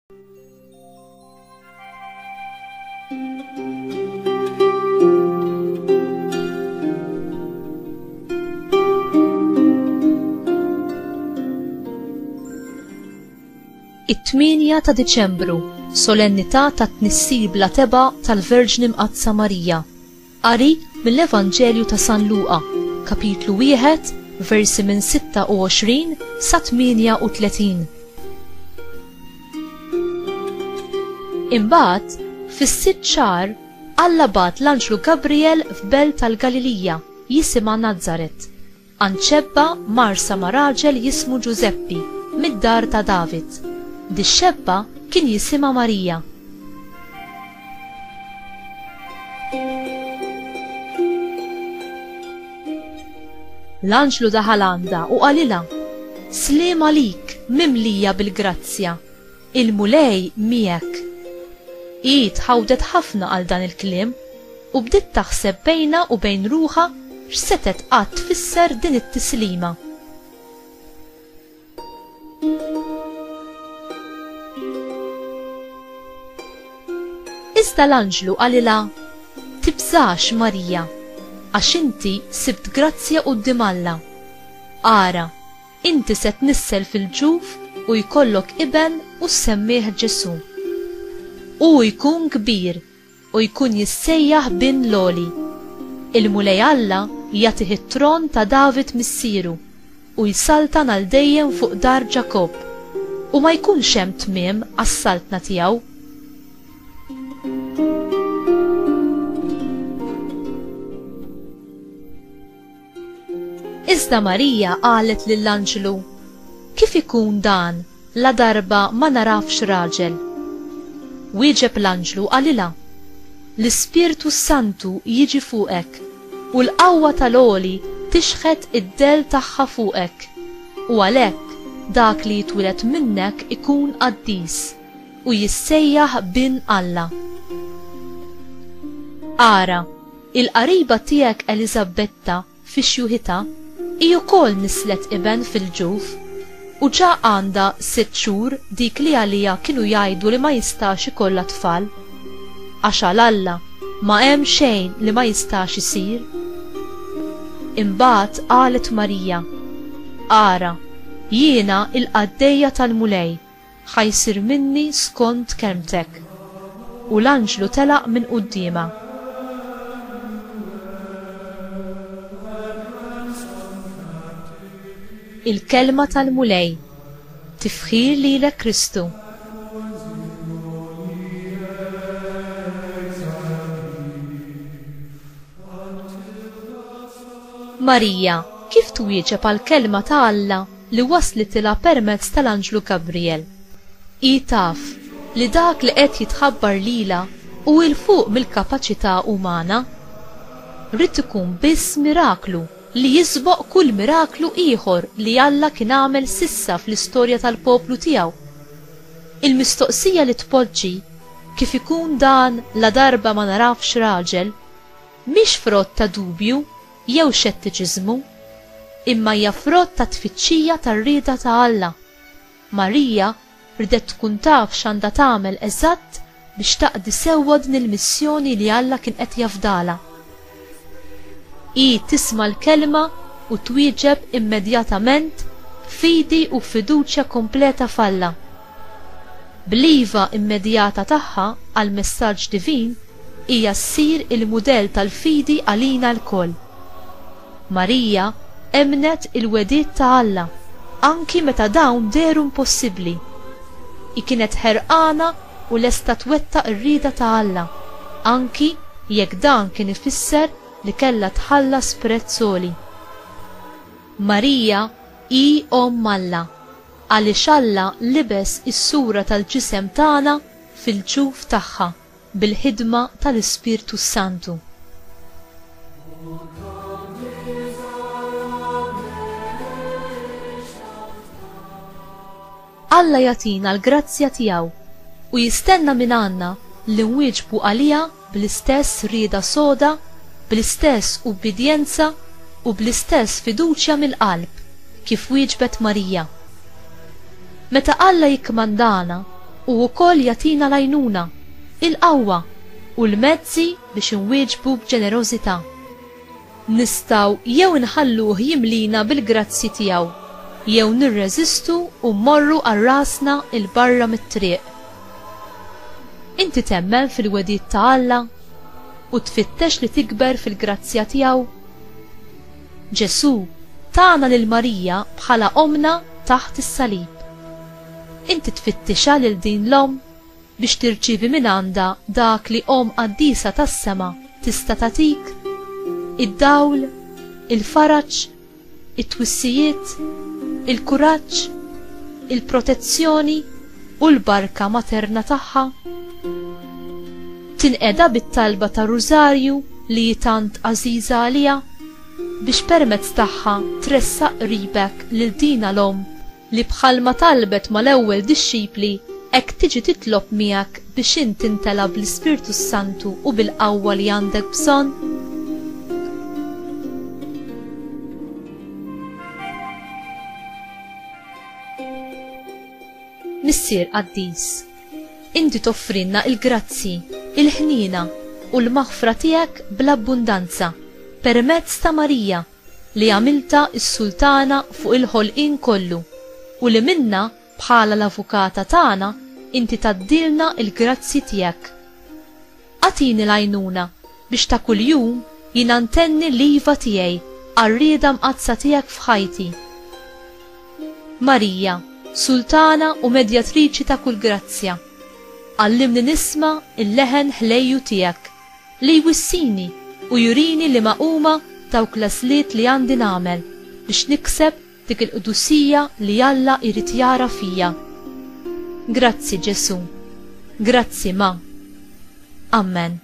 It-8 ta' Diċembru, solennità ta' tnissir bla teba tal-Verġni Mqazza Marija. Qari mill-Evanġelju ta' San Luqa, kapitlu 1, versi minn 26 sa 38. Imbagħad, fis-sitt xahar, Alla bat l-Anġlu Gabriel f'belt tal-Galilija jisimha Nażaret, għand xebba marsa ma' raġel jismu Ġuseppi mid-dar ta' David. Dix-xebba kien jisimha Marija. L-Anġlu daħal għandha u qalilha: Sliem għalik, mimlija bil-grazzja, il-mulej miegħek. Hi tħawdet ħafna għal dan il-kliem u bdiet taħseb bejna u bejn ruħha x'setet qatt tfisser din it-tislima. Iżda l-Anġlu qalilha: Tibżax Marija, għax inti sibt grazzja quddiem Alla. Ara, inti se tnissel fil-ġuf u jkollok iben u semmih Ġesu. U jkun kbir u jkun jissejjaħ bin Loli. Il-mulej Alla jagħtih it-tron ta' David missieru u jsaltan għal dejjem fuq dar Ġakob u ma jkunx hemm tmiem għas-saltna tiegħu. Iżda Marija qalet lill-Anġlu: Kif ikun dan la darba ma narafx raġel? Wieġeb l-Anġlu qalilha: L-Ispirtu Santu jiġi fuqek u l-qawwa tal-Għoli tixħet id-del tagħha fuqek u għalhekk dak li jitwilet minnek ikun qaddis u jissejjaħ bin Alla. Ara, il-qariba tiegħek Eliżabetta fix-xjuħitha hi wkoll nislet iben fil-ġuf u ġa għandha 6 xhur dik li għalija kienu jgħidu li ma jistax ikollha tfal, għax għal Alla ma hemm xejn li ma jistax isir. Imbagħad qalet Marija: Ara, jiena il-qaddejja tal-mulej, ħajsir minni skont kelmtek. U l-Anġlu telaq minn qudiemha. Il-kelma tal-mulej, tifħir lilek Kristu. Marija kif twieġeb għall-kelma ta' Alla li waslitilha permezz tal-Anġlu Gabriel. Hi taf li dak li qed jitħabbar lilha u il fuq mill-kapaċità umana. Rid ikun biss miraklu li jisboq kull miraklu ieħor li Alla kien għamel sissa fl-istorja tal-poplu tiegħu. Il-mistoqsija li tpoġġi kif ikun dan la darba ma narafx raġel mhix frott ta' dubju jew xettiċiżmu, imma hija frott ta' tfittxija tar-rieda ta' Alla. Marija ridet tkun taf x'għandha tagħmel eżatt biex taqdi sewwa din il-missjoni li Alla kien qed jafdalha. Hi tisma' l-kelma u twieġeb immedjatament fidi u fiduċja kompleta f'Alla. Bl-iva immedjata tagħha għal messaġġ divin hija ssir il-mudell tal-fidi għalina l-koll. Marija emnet il-wediet ta' Alla anki meta dawn deru impossibbli. Hi kienet ħerqana u lesta twettaq ir-rieda ta' Alla, anki jekk dan kien ifisser li kellha tħallas prezz għoli. Marija hi Omm Alla, għaliex Alla libes is-sura tal-ġisem tagħna fil-ġuf tagħha bil-ħidma tal-Ispirtu Santu. Alla jagħtina l-grazzja tiegħu u jistenna minn għandna li nwieġbu għaliha bl-istess rieda soda, bl-istess ubbidjenza u bl-istess fiduċja mill-qalb kif wieġbet Marija. Meta Alla jikkmandana u wkoll jagħtina l-għajnuna, il-qawwa u l-mezzi biex inwieġbu b'ġenerożità. Nistgħu jew inħalluh jimlina bil-grazzi tiegħu, jew nirreżistu u mmorru għal rasna il barra mit-triq. Inti temmen fil-wedid ta' Alla u tfittex li tikber fil-grazzja tiegħu? Ġesu tagħna lil Marija bħala omna taħt is-salib. Inti tfittixha lil din l-om biex tirċievi minn għandha dak li om qaddisa tas-sema tista' tagħtik: id-dawl, il-faraġ, it-twissijiet, il-kuraġġ, il-protezzjoni u l-barka materna tagħha. Tinqeda bit-talba ta' Rużarju li tant għażiża għaliha biex permezz tagħha tressaq qribek lil dina l-om li bħalma talbet mal-ewwel dixxipli hekk tiġi titlob miegħek biex int tintelab bl-Ispirtu Santu u bil-qawwa li għandek bżonn. Missier Qaddis, inti toffrinna il-grazzi, il-ħnina u l-maħfra tiegħek bl-abbundanza permezz ta' Marija li għamilta s-Sultana fuq il-ħolqien kollu u li minna bħala l-avukata tagħna inti taddilna il-grazzi tiegħek. Għatini l-għajnuna biex ta' kuljum jina ntenni l-iva tiegħi għar-rieda mqazza tiegħek f'ħajti. Marija, Sultana u medjatriċi ta' kull grazzja, għallimni nisma' il-leħen ħlejju tiegħek li jwissini u jurini li maquma dawk l-għażliet li għandi nagħmel biex nikseb dik il-qudusija li Alla jrid jara fija. Grazzi Ġesu, grazzi Ma. Amen.